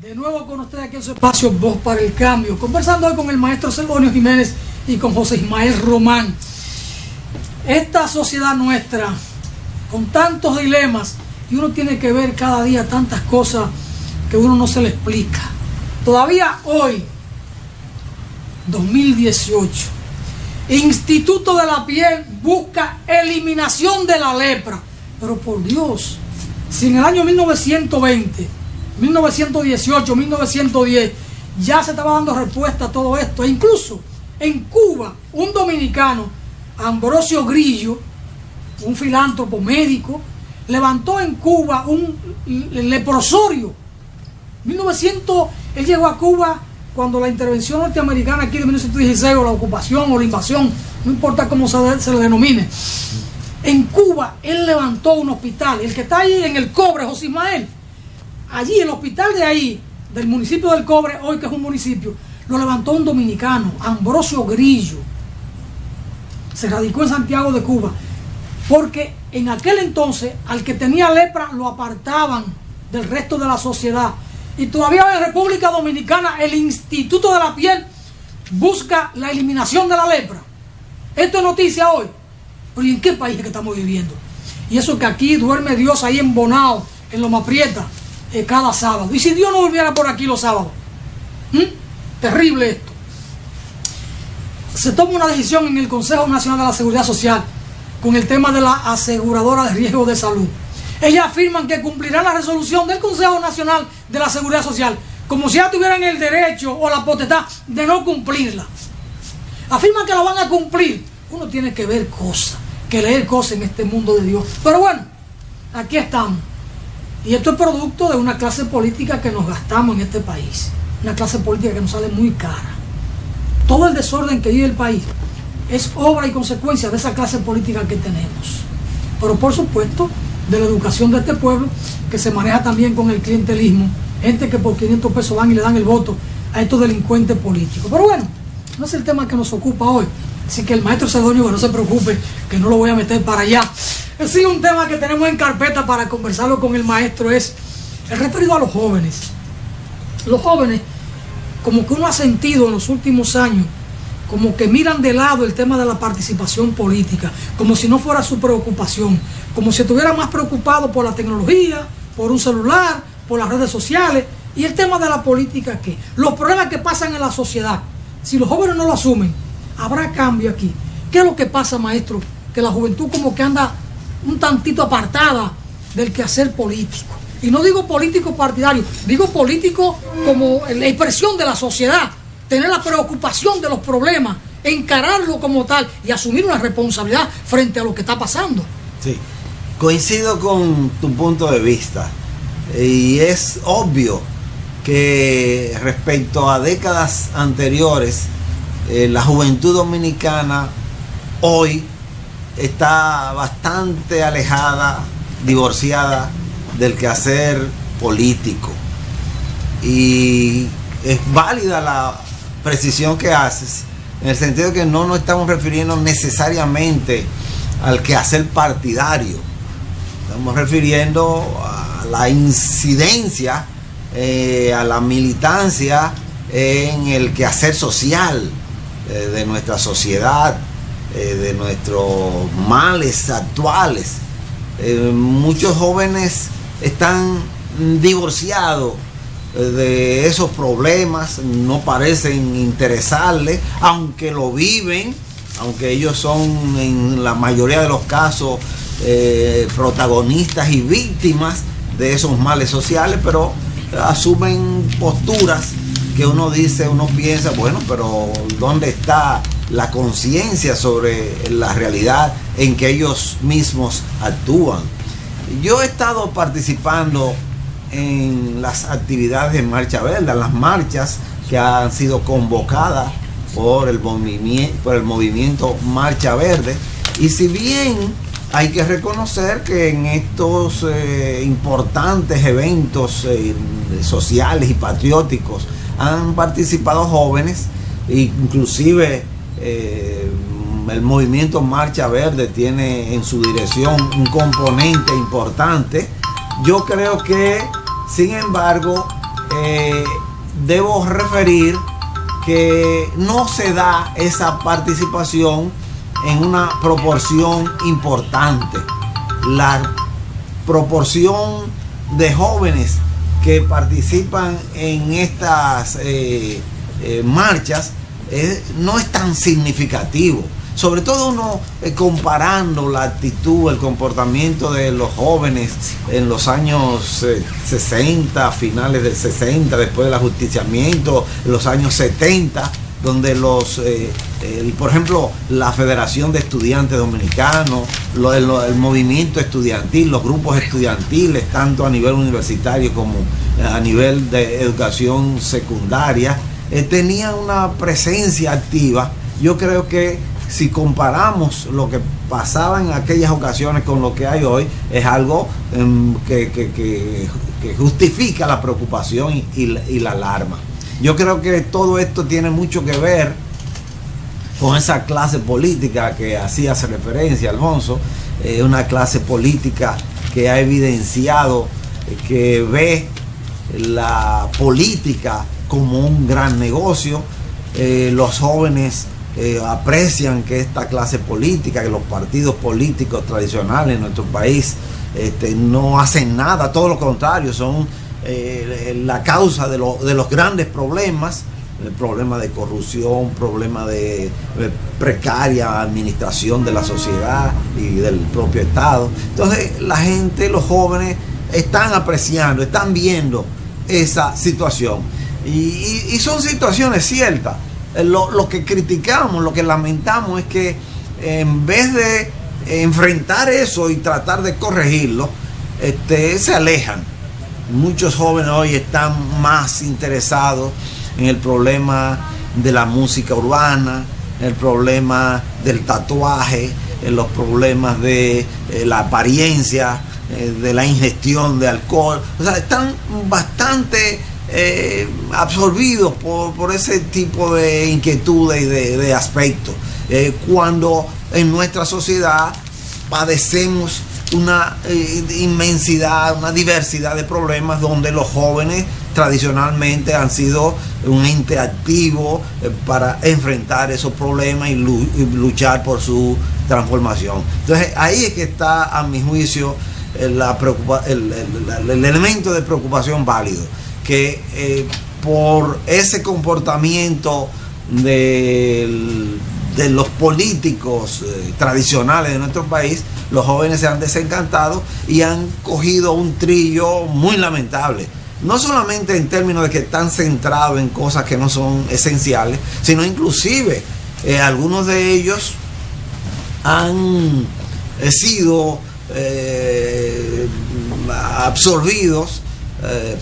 De nuevo con ustedes aquí en su espacio Voz para el Cambio, conversando hoy con el maestro Celedonio Jiménez y con José Ismael Román. Esta sociedad nuestra, con tantos dilemas, y uno tiene que ver cada día tantas cosas que uno no se le explica. Todavía hoy, 2018, Instituto de la Piel busca eliminación de la lepra. Pero por Dios, si en el año 1920, 1918, 1910 ya se estaba dando respuesta a todo esto, e incluso en Cuba un dominicano, Ambrosio Grillo, un filántropo médico, levantó en Cuba un leprosorio. 1900, él llegó a Cuba cuando la intervención norteamericana aquí de 1916, o la ocupación o la invasión, no importa cómo se le denomine. En Cuba él levantó un hospital, el que está ahí en el Cobre, José Ismael. Allí, el hospital de ahí, del municipio del Cobre, hoy que es un municipio, lo levantó un dominicano, Ambrosio Grillo. Se radicó en Santiago de Cuba, porque en aquel entonces al que tenía lepra lo apartaban del resto de la sociedad. Y todavía en República Dominicana el Instituto de la Piel busca la eliminación de la lepra. Esto es noticia hoy. Pero ¿y en qué país es que estamos viviendo? Y eso que aquí duerme Dios ahí en Bonao, en Loma Prieta, cada sábado. ¿Y si Dios no volviera por aquí los sábados? Terrible esto. Se toma una decisión en el Consejo Nacional de la Seguridad Social con el tema de la aseguradora de riesgo de salud. Ellas afirman que cumplirán la resolución del Consejo Nacional de la Seguridad Social, como si ya tuvieran el derecho o la potestad de no cumplirla. Afirman que la van a cumplir. Uno tiene que ver cosas, que leer cosas en este mundo de Dios. Pero bueno, aquí estamos. Y esto es producto de una clase política que nos gastamos en este país. Una clase política que nos sale muy cara. Todo el desorden que vive el país es obra y consecuencia de esa clase política que tenemos. Pero por supuesto, de la educación de este pueblo, que se maneja también con el clientelismo. Gente que por 500 pesos van y le dan el voto a estos delincuentes políticos. Pero bueno, no es el tema que nos ocupa hoy. Así que el maestro Celedonio, que no se preocupe, que no lo voy a meter para allá. Sí, un tema que tenemos en carpeta para conversarlo con el maestro es el referido a los jóvenes. Los jóvenes, como que uno ha sentido en los últimos años, como que miran de lado el tema de la participación política, como si no fuera su preocupación, como si estuvieran más preocupados por la tecnología, por un celular, por las redes sociales, y el tema de la política, ¿qué? Los problemas que pasan en la sociedad, si los jóvenes no lo asumen, habrá cambio aquí. ¿Qué es lo que pasa, maestro? Que la juventud como que anda un tantito apartada del quehacer político. Y no digo político partidario, digo político como la expresión de la sociedad. Tener la preocupación de los problemas, encararlo como tal y asumir una responsabilidad frente a lo que está pasando. Sí, coincido con tu punto de vista. Y es obvio que respecto a décadas anteriores, la juventud dominicana hoy está bastante alejada, divorciada del quehacer político. Y es válida la precisión que haces, en el sentido de que no nos estamos refiriendo necesariamente al quehacer partidario. Estamos refiriendo a la incidencia, a la militancia en el quehacer social de nuestra sociedad, de nuestros males actuales. Muchos jóvenes están divorciados de esos problemas, no parecen interesarles, aunque lo viven, aunque ellos son en la mayoría de los casos protagonistas y víctimas de esos males sociales, pero asumen posturas que uno dice, uno piensa, bueno, pero ¿dónde está la conciencia sobre la realidad en que ellos mismos actúan? Yo he estado participando en las actividades de Marcha Verde, las marchas que han sido convocadas por el movimiento Marcha Verde, y si bien hay que reconocer que en estos importantes eventos sociales y patrióticos han participado jóvenes, inclusive el movimiento Marcha Verde tiene en su dirección un componente importante. Yo creo que, sin embargo, debo referir que no se da esa participación en una proporción importante. La proporción de jóvenes que participan en estas marchas no es tan significativo. Sobre todo uno comparando la actitud, el comportamiento de los jóvenes en los años 60, finales del 60, después del ajusticiamiento, los años 70, donde por ejemplo, la Federación de Estudiantes Dominicanos, el movimiento estudiantil, los grupos estudiantiles, tanto a nivel universitario como a nivel de educación secundaria, tenían una presencia activa. Yo creo que si comparamos lo que pasaba en aquellas ocasiones con lo que hay hoy, es algo que justifica la preocupación y la alarma. Yo creo que todo esto tiene mucho que ver con esa clase política que hacías referencia, Alfonso, una clase política que ha evidenciado que ve la política como un gran negocio. Los jóvenes aprecian que esta clase política, que los partidos políticos tradicionales en nuestro país no hacen nada, todo lo contrario, son la causa de los grandes problemas, el problema de corrupción, problema de precaria administración de la sociedad y del propio Estado. Entonces la gente, los jóvenes, están apreciando, están viendo esa situación y son situaciones ciertas. Lo que criticamos, lo que lamentamos es que en vez de enfrentar eso y tratar de corregirlo, se alejan. Muchos jóvenes hoy están más interesados en el problema de la música urbana, el problema del tatuaje, en los problemas de la apariencia, de la ingestión de alcohol. O sea, están bastante absorbidos por ese tipo de inquietudes y de aspectos. Cuando en nuestra sociedad padecemos una inmensidad, una diversidad de problemas donde los jóvenes tradicionalmente han sido un ente activo para enfrentar esos problemas y luchar por su transformación. Entonces ahí es que está, a mi juicio, el elemento de preocupación válido, que por ese comportamiento de los políticos tradicionales de nuestro país, los jóvenes se han desencantado y han cogido un trillo muy lamentable. No solamente en términos de que están centrados en cosas que no son esenciales, sino inclusive algunos de ellos han sido absorbidos,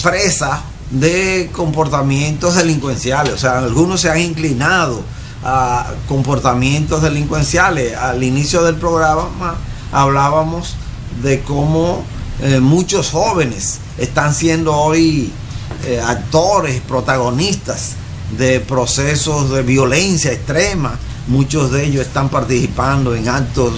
presas de comportamientos delincuenciales. O sea, algunos se han inclinado a comportamientos delincuenciales. Al inicio del programa hablábamos de cómo muchos jóvenes están siendo hoy actores, protagonistas de procesos de violencia extrema. Muchos de ellos están participando en actos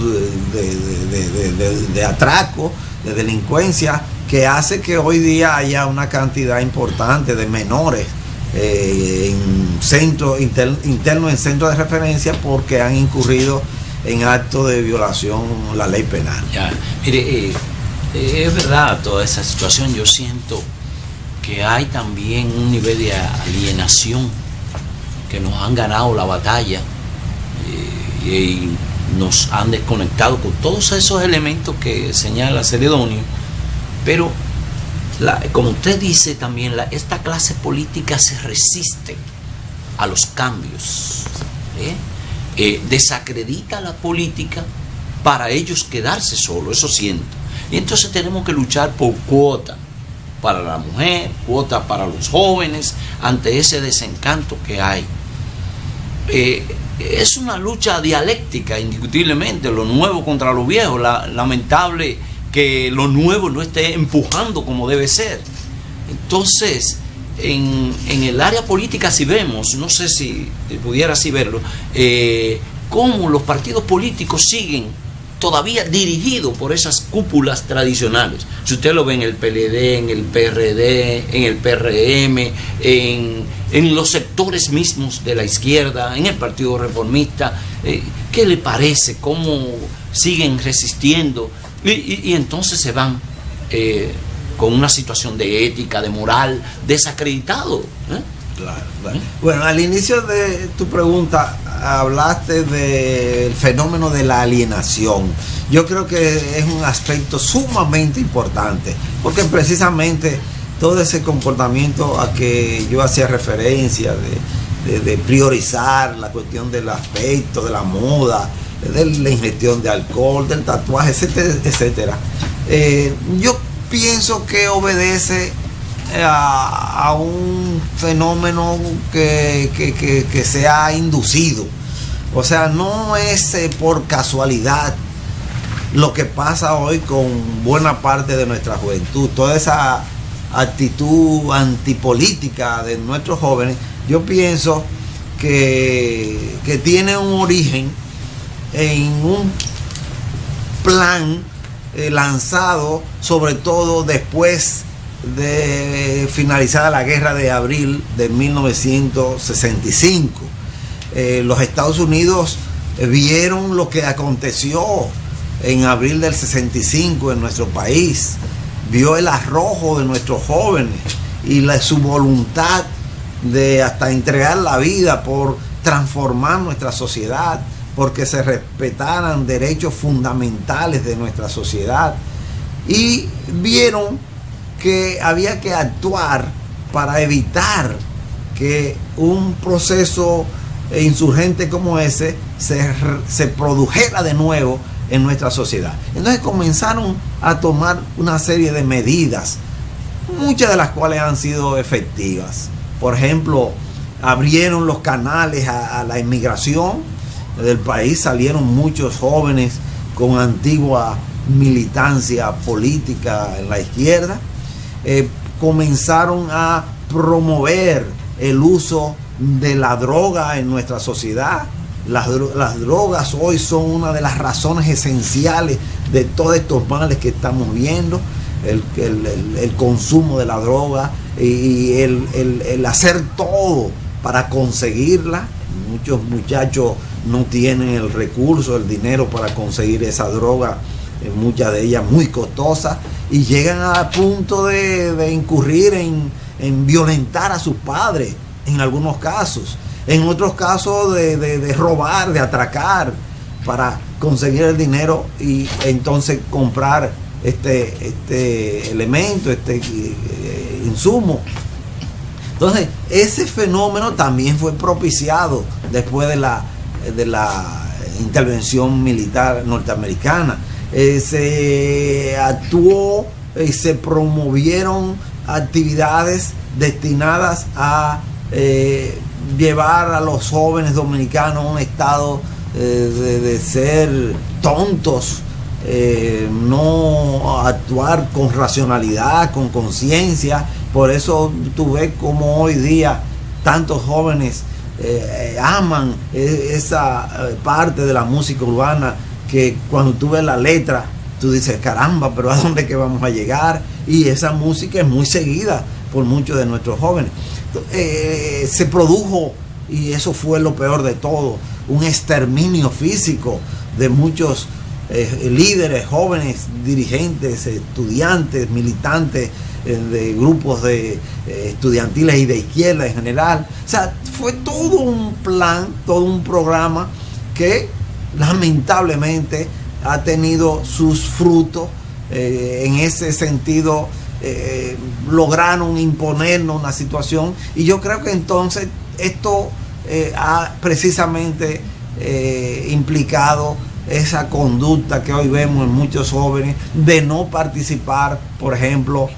de atraco, de delincuencia, que hace que hoy día haya una cantidad importante de menores en centros internos, en centros de referencia, porque han incurrido en actos de violación a la ley penal. Ya, mire, es verdad toda esa situación. Yo siento que hay también un nivel de alienación, que nos han ganado la batalla y nos han desconectado con todos esos elementos que señala Celedonio. Pero como usted dice también, esta clase política se resiste a los cambios, desacredita la política para ellos quedarse solos, eso siento. Y entonces tenemos que luchar por cuota para la mujer, cuota para los jóvenes, ante ese desencanto que hay. Es una lucha dialéctica, indiscutiblemente, lo nuevo contra lo viejo. Lamentable que lo nuevo no esté empujando como debe ser. Entonces, en el área política, si vemos, no sé si pudiera así verlo, cómo los partidos políticos siguen todavía dirigido por esas cúpulas tradicionales. Si usted lo ve en el PLD, en el PRD, en el PRM, en los sectores mismos de la izquierda, en el Partido Reformista, ¿qué le parece? ¿Cómo siguen resistiendo? Y entonces se van con una situación de ética, de moral, desacreditado. Claro. Bueno, al inicio de tu pregunta hablaste del fenómeno de la alienación. Yo creo que es un aspecto sumamente importante, porque precisamente todo ese comportamiento a que yo hacía referencia de priorizar la cuestión del aspecto, de la moda, de la ingestión de alcohol, del tatuaje, etcétera, etcétera, yo pienso que obedece a un fenómeno que se ha inducido. O sea, no es por casualidad lo que pasa hoy con buena parte de nuestra juventud. Toda esa actitud antipolítica de nuestros jóvenes, yo pienso que tiene un origen en un plan lanzado sobre todo después de finalizada la guerra de abril de 1965. Los Estados Unidos vieron lo que aconteció en abril del 65 en nuestro país, vio el arrojo de nuestros jóvenes y su voluntad de hasta entregar la vida por transformar nuestra sociedad, porque se respetaran derechos fundamentales de nuestra sociedad, y vieron que había que actuar para evitar que un proceso insurgente como ese se produjera de nuevo en nuestra sociedad. Entonces comenzaron a tomar una serie de medidas, muchas de las cuales han sido efectivas. Por ejemplo, abrieron los canales a la inmigración del país, salieron muchos jóvenes con antigua militancia política en la izquierda. Comenzaron a promover el uso de la droga en nuestra sociedad. Las drogas hoy son una de las razones esenciales de todos estos males que estamos viendo. El consumo de la droga y el hacer todo para conseguirla. Muchos muchachos no tienen el recurso, el dinero para conseguir esa droga, muchas de ellas muy costosas, y llegan a punto de incurrir en violentar a sus padres en algunos casos, en otros casos de robar, de atracar para conseguir el dinero y entonces comprar este elemento, insumo. Entonces ese fenómeno también fue propiciado después de la intervención militar norteamericana. Se actuó y se promovieron actividades destinadas a llevar a los jóvenes dominicanos a un estado de ser tontos, no actuar con racionalidad, con conciencia. Por eso tú ves como hoy día tantos jóvenes aman esa parte de la música urbana, que cuando tú ves la letra tú dices, caramba, pero ¿a dónde que vamos a llegar? Y esa música es muy seguida por muchos de nuestros jóvenes. Se produjo, y eso fue lo peor de todo, un exterminio físico de muchos líderes, jóvenes, dirigentes, estudiantes, militantes de grupos estudiantiles y de izquierda en general. O sea, fue todo un plan, todo un programa que lamentablemente ha tenido sus frutos. En ese sentido lograron imponernos una situación, y yo creo que entonces esto ha precisamente implicado esa conducta que hoy vemos en muchos jóvenes de no participar, por ejemplo,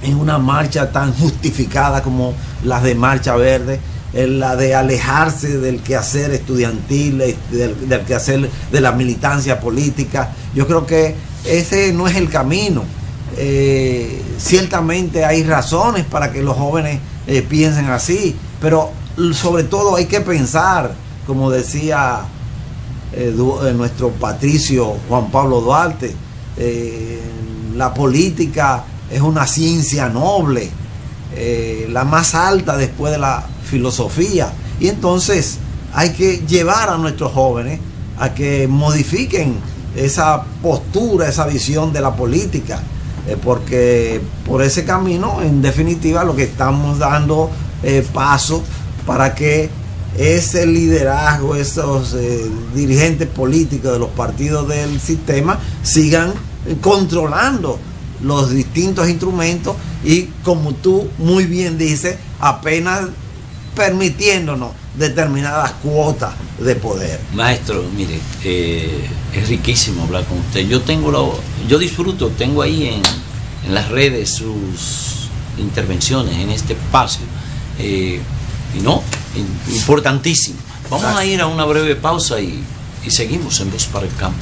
en una marcha tan justificada como las de Marcha Verde, la de alejarse del quehacer estudiantil, del quehacer de la militancia política. Yo creo que ese no es el camino. Ciertamente hay razones para que los jóvenes piensen así, pero sobre todo hay que pensar, como decía nuestro patricio Juan Pablo Duarte. La política es una ciencia noble, la más alta después de la filosofía, y entonces hay que llevar a nuestros jóvenes a que modifiquen esa postura, esa visión de la política, porque por ese camino, en definitiva, lo que estamos dando paso para que ese liderazgo, esos dirigentes políticos de los partidos del sistema sigan controlando los distintos instrumentos y, como tú muy bien dices, apenas permitiéndonos determinadas cuotas de poder. Maestro, mire, es riquísimo hablar con usted. Yo disfruto, tengo ahí en las redes sus intervenciones en este espacio, importantísimo. Vamos a ir a una breve pausa y seguimos en Voz para el Campo.